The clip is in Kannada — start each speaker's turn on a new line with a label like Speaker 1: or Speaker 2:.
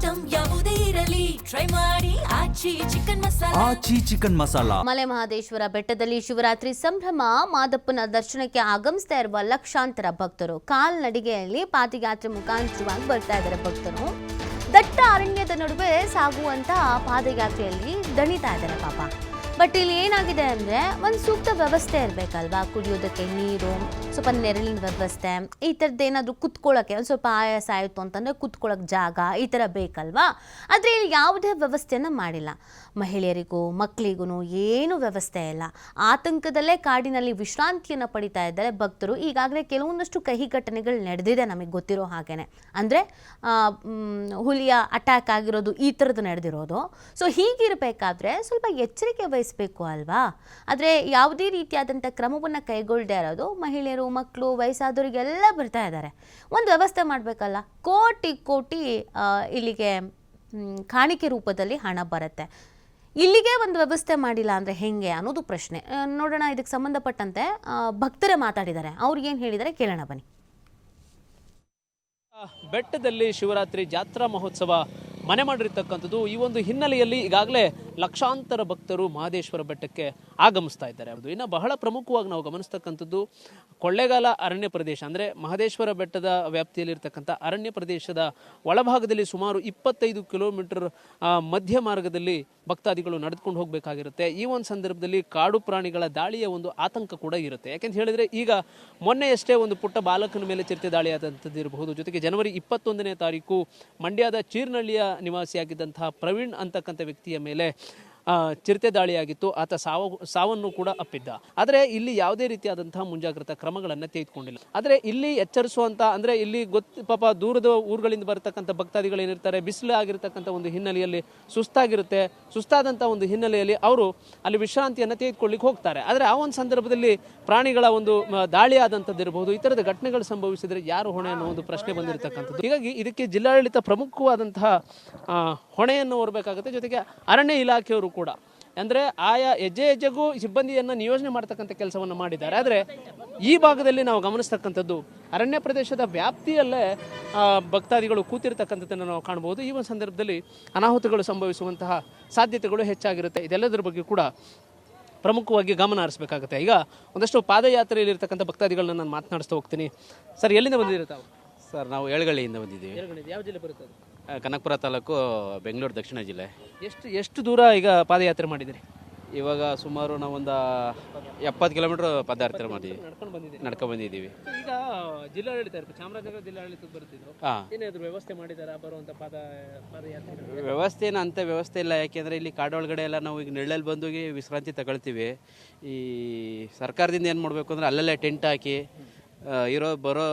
Speaker 1: ಐಟಂ ಯಾವುದೇ ಇರಲಿ ಟ್ರೈ ಮಾಡಿ ಆಚಿ ಚಿಕನ್ ಮಸಾಲಾ.
Speaker 2: ಮಲೆ ಮಹದೇಶ್ವರ ಬೆಟ್ಟದಲ್ಲಿ ಶಿವರಾತ್ರಿ ಸಂಭ್ರಮ. ಮಾದಪ್ಪನ ದರ್ಶನಕ್ಕೆ ಆಗಮಿಸ್ತಾ ಇರುವ ಲಕ್ಷಾಂತರ ಭಕ್ತರು ಕಾಲ್ನಡಿಗೆಯಲ್ಲಿ ಪಾದಯಾತ್ರೆ ಮುಖಾಂತರವಾಗಿ ಬರ್ತಾ ಇದ್ದಾರೆ. ಭಕ್ತರು ದಟ್ಟ ಅರಣ್ಯದ ನಡುವೆ ಸಾಗುವಂತ ಪಾದಯಾತ್ರೆಯಲ್ಲಿ ದಣಿತಾ ಇದ್ದಾರೆ ಪಾಪ. ಬಟ್ ಇಲ್ಲಿ ಏನಾಗಿದೆ ಅಂದರೆ ಒಂದು ಸೂಕ್ತ ವ್ಯವಸ್ಥೆ ಇರಬೇಕಲ್ವಾ, ಕುಡಿಯೋದಕ್ಕೆ ನೀರು, ಸ್ವಲ್ಪ ನೆರಳಿನ ವ್ಯವಸ್ಥೆ, ಈ ಥರದ್ದು ಏನಾದರೂ ಕುತ್ಕೊಳ್ಳೋಕ್ಕೆ ಒಂದು ಸ್ವಲ್ಪ ಆಯಾಸ ಆಯಿತು ಅಂತಂದರೆ ಕುತ್ಕೊಳ್ಳೋಕೆ ಜಾಗ ಈ ಥರ ಬೇಕಲ್ವಾ. ಆದರೆ ಇಲ್ಲಿ ಯಾವುದೇ ವ್ಯವಸ್ಥೆಯನ್ನು ಮಾಡಿಲ್ಲ. ಮಹಿಳೆಯರಿಗೂ ಮಕ್ಕಳಿಗೂ ಏನೂ ವ್ಯವಸ್ಥೆ ಇಲ್ಲ. ಆತಂಕದಲ್ಲೇ ಕಾಡಿನಲ್ಲಿ ವಿಶ್ರಾಂತಿಯನ್ನು ಪಡಿತಾ ಇದ್ದಾರೆ ಭಕ್ತರು. ಈಗಾಗಲೇ ಕೆಲವೊಂದಷ್ಟು ಕಹಿ ಘಟನೆಗಳು ನಡೆದಿದೆ ನಮಗೆ ಗೊತ್ತಿರೋ ಹಾಗೇನೆ. ಅಂದರೆ ಹುಲಿಯ ಅಟ್ಯಾಕ್ ಆಗಿರೋದು, ಈ ಥರದ್ದು ನಡೆದಿರೋದು. ಸೊ ಹೀಗಿರಬೇಕಾದ್ರೆ ಸ್ವಲ್ಪ ಎಚ್ಚರಿಕೆ ವಹಿಸಬೇಕು ಅಲ್ವಾ. ಆದರೆ ಯಾವುದೇ ರೀತಿಯಾದಂಥ ಕ್ರಮವನ್ನು ಕೈಗೊಳ್ಳದೆ ಇರೋದು, ಮಹಿಳೆಯರು ಮಕ್ಕಳು ವಯಸ್ಸಾದವರಿಗೆಲ್ಲ ಬರ್ತಾ ಇದ್ದಾರೆ. ಒಂದು ವ್ಯವಸ್ಥೆ ಮಾಡಬೇಕಲ್ಲ. ಕೋಟಿ ಕೋಟಿ ಇಲ್ಲಿಗೆ ಕಾಣಿಕೆ ರೂಪದಲ್ಲಿ ಹಣ ಬರುತ್ತೆ. ಇಲ್ಲಿಗೆ ಒಂದು ವ್ಯವಸ್ಥೆ ಮಾಡಿಲ್ಲ ಅಂದರೆ ಹೆಂಗೆ ಅನ್ನೋದು ಪ್ರಶ್ನೆ. ನೋಡೋಣ, ಇದಕ್ಕೆ ಸಂಬಂಧಪಟ್ಟಂತೆ ಭಕ್ತರೇ ಮಾತಾಡಿದ್ದಾರೆ. ಅವ್ರು ಏನು ಹೇಳಿದ್ದಾರೆ ಕೇಳೋಣ ಬನ್ನಿ.
Speaker 3: ಬೆಟ್ಟದಲ್ಲಿ ಶಿವರಾತ್ರಿ ಜಾತ್ರಾ ಮಹೋತ್ಸವ ಮನೆ ಮಾಡಿರ್ತಕ್ಕಂಥದ್ದು. ಈ ಒಂದು ಹಿನ್ನೆಲೆಯಲ್ಲಿ ಈಗಾಗಲೇ ಲಕ್ಷಾಂತರ ಭಕ್ತರು ಮಹದೇಶ್ವರ ಬೆಟ್ಟಕ್ಕೆ ಆಗಮಿಸ್ತಾ ಇದ್ದಾರೆ. ಇನ್ನು ಬಹಳ ಪ್ರಮುಖವಾಗಿ ನಾವು ಗಮನಿಸ್ತಕ್ಕಂಥದ್ದು ಕೊಳ್ಳೇಗಾಲ ಅರಣ್ಯ ಪ್ರದೇಶ, ಅಂದರೆ ಮಹದೇಶ್ವರ ಬೆಟ್ಟದ ವ್ಯಾಪ್ತಿಯಲ್ಲಿರ್ತಕ್ಕಂಥ ಅರಣ್ಯ ಪ್ರದೇಶದ ಒಳಭಾಗದಲ್ಲಿ ಸುಮಾರು 25 ಕಿಲೋಮೀಟರ್ ಮಧ್ಯ ಮಾರ್ಗದಲ್ಲಿ ಭಕ್ತಾದಿಗಳು ನಡೆದುಕೊಂಡು ಹೋಗಬೇಕಾಗಿರುತ್ತೆ. ಈ ಒಂದು ಸಂದರ್ಭದಲ್ಲಿ ಕಾಡು ಪ್ರಾಣಿಗಳ ದಾಳಿಯ ಒಂದು ಆತಂಕ ಕೂಡ ಇರುತ್ತೆ. ಯಾಕೆಂತ ಹೇಳಿದ್ರೆ ಈಗ ಮೊನ್ನೆಯಷ್ಟೇ ಒಂದು ಪುಟ್ಟ ಬಾಲಕನ ಮೇಲೆ ಚಿರತೆ ದಾಳಿ ಆದಂಥದ್ದು ಇರಬಹುದು. ಜೊತೆಗೆ ಜನವರಿ 21ನೇ ತಾರೀಕು ಮಂಡ್ಯದ ಚೀರ್ನಳ್ಳಿಯ ನಿವಾಸಿಯಾಗಿದ್ದಂತಹ ಪ್ರವೀಣ್ ಅಂತಕ್ಕಂಥ ವ್ಯಕ್ತಿಯ ಮೇಲೆ ಚಿರತೆ ದಾಳಿಯಾಗಿತ್ತು. ಆತ ಸಾವನ್ನು ಕೂಡ ಅಪ್ಪಿದ್ದ. ಆದರೆ ಇಲ್ಲಿ ಯಾವುದೇ ರೀತಿಯಾದಂತಹ ಮುಂಜಾಗ್ರತಾ ಕ್ರಮಗಳನ್ನು ತೆಗೆದುಕೊಂಡಿಲ್ಲ. ಆದರೆ ಇಲ್ಲಿ ಎಚ್ಚರಿಸುವಂತ, ಅಂದರೆ ಇಲ್ಲಿ ಪಾಪ ದೂರದ ಊರುಗಳಿಂದ ಬರತಕ್ಕಂಥ ಭಕ್ತಾದಿಗಳು ಏನಿರ್ತಾರೆ, ಬಿಸಿಲು ಆಗಿರ್ತಕ್ಕಂಥ ಒಂದು ಹಿನ್ನೆಲೆಯಲ್ಲಿ ಸುಸ್ತಾದಂಥ ಒಂದು ಹಿನ್ನೆಲೆಯಲ್ಲಿ ಅವರು ಅಲ್ಲಿ ವಿಶ್ರಾಂತಿಯನ್ನು ತೆಗೆದುಕೊಳ್ಳಿಕ್ಕೆ ಹೋಗ್ತಾರೆ. ಆದರೆ ಆ ಒಂದು ಸಂದರ್ಭದಲ್ಲಿ ಪ್ರಾಣಿಗಳ ಒಂದು ದಾಳಿ ಆದಂಥದ್ದು ಇರಬಹುದು. ಈ ಥರದ ಘಟನೆಗಳು ಸಂಭವಿಸಿದರೆ ಯಾರು ಹೊಣೆ ಅನ್ನೋ ಒಂದು ಪ್ರಶ್ನೆ ಬಂದಿರತಕ್ಕಂಥದ್ದು. ಹೀಗಾಗಿ ಇದಕ್ಕೆ ಜಿಲ್ಲಾಡಳಿತ ಪ್ರಮುಖವಾದಂತಹ ಹೊಣೆಯನ್ನು ಹೊರಬೇಕಾಗುತ್ತೆ. ಜೊತೆಗೆ ಅರಣ್ಯ ಇಲಾಖೆಯವರು ಕೂಡ, ಅಂದರೆ ಆಯಾ ಹೆಜ್ಜೆಗೂ ಸಿಬ್ಬಂದಿಯನ್ನು ನಿಯೋಜನೆ ಮಾಡ್ತಕ್ಕಂಥ ಕೆಲಸವನ್ನು ಮಾಡಿದ್ದಾರೆ. ಆದರೆ ಈ ಭಾಗದಲ್ಲಿ ನಾವು ಗಮನಿಸ್ತಕ್ಕಂಥದ್ದು ಅರಣ್ಯ ಪ್ರದೇಶದ ವ್ಯಾಪ್ತಿಯಲ್ಲೇ ಭಕ್ತಾದಿಗಳು ಕೂತಿರ್ತಕ್ಕಂಥದ್ದನ್ನು ನಾವು ಕಾಣಬಹುದು. ಈ ಒಂದು ಸಂದರ್ಭದಲ್ಲಿ ಅನಾಹುತಗಳು ಸಂಭವಿಸುವಂತಹ ಸಾಧ್ಯತೆಗಳು ಹೆಚ್ಚಾಗಿರುತ್ತೆ. ಇದೆಲ್ಲದರ ಬಗ್ಗೆ ಕೂಡ ಪ್ರಮುಖವಾಗಿ ಗಮನ ಹರಿಸಬೇಕಾಗುತ್ತೆ. ಈಗ ಒಂದಷ್ಟು ಪಾದಯಾತ್ರೆಯಲ್ಲಿ ಇರ್ತಕ್ಕಂಥ ಭಕ್ತಾದಿಗಳನ್ನ ನಾನು ಮಾತನಾಡಿಸ್ತಾ ಹೋಗ್ತೀನಿ. ಸರ್, ಎಲ್ಲಿಂದ ಬಂದಿರ್ತಾವೆ?
Speaker 4: ಸರ್, ನಾವು ಏಳುಗಳಿಂದ ಬಂದಿದ್ದೀವಿ.
Speaker 3: ಯಾವ ಜಿಲ್ಲೆ ಬರುತ್ತೆ?
Speaker 4: ಕನಕಪುರ ತಾಲೂಕು, ಬೆಂಗಳೂರು ದಕ್ಷಿಣ ಜಿಲ್ಲೆ.
Speaker 3: ಎಷ್ಟು ದೂರ ಈಗ ಪಾದಯಾತ್ರೆ ಮಾಡಿದಿರಿ?
Speaker 4: ಇವಾಗ ಸುಮಾರು ನಾವೊಂದು 70 ಕಿಲೋಮೀಟರ್ ಪಾದಯಾತ್ರೆ ಮಾಡಿದ್ವಿ, ನಡ್ಕೊಂಡು ಬಂದಿದ್ದೀವಿ.
Speaker 3: ಈಗ ಜಿಲ್ಲಾಡಳಿತ ಚಾಮರಾಜನಗರ ಜಿಲ್ಲಾಡಳಿತ ಬರ್ತಿದ್ರು, ಏನಾದ್ರು ವ್ಯವಸ್ಥೆ ಮಾಡಿದಾರ ಬರುವಂತ ಪಾದಯಾತ್ರೆ?
Speaker 4: ವ್ಯವಸ್ಥೆ ಏನು ಅಂತ ವ್ಯವಸ್ಥೆ ಇಲ್ಲ. ಯಾಕೆಂದರೆ ಇಲ್ಲಿ ಕಾಡೊಳಗಡೆ ಎಲ್ಲ ನಾವು ಈಗ ನೆಳ್ಳಲ್ಲಿ ಬಂದು ವಿಶ್ರಾಂತಿ ತಗೊಳ್ತೀವಿ. ಈ ಸರ್ಕಾರದಿಂದ ಏನು ಮಾಡಬೇಕು ಅಂದರೆ ಅಲ್ಲಲ್ಲೇ ಟೆಂಟ್ ಹಾಕಿ ಬರೋ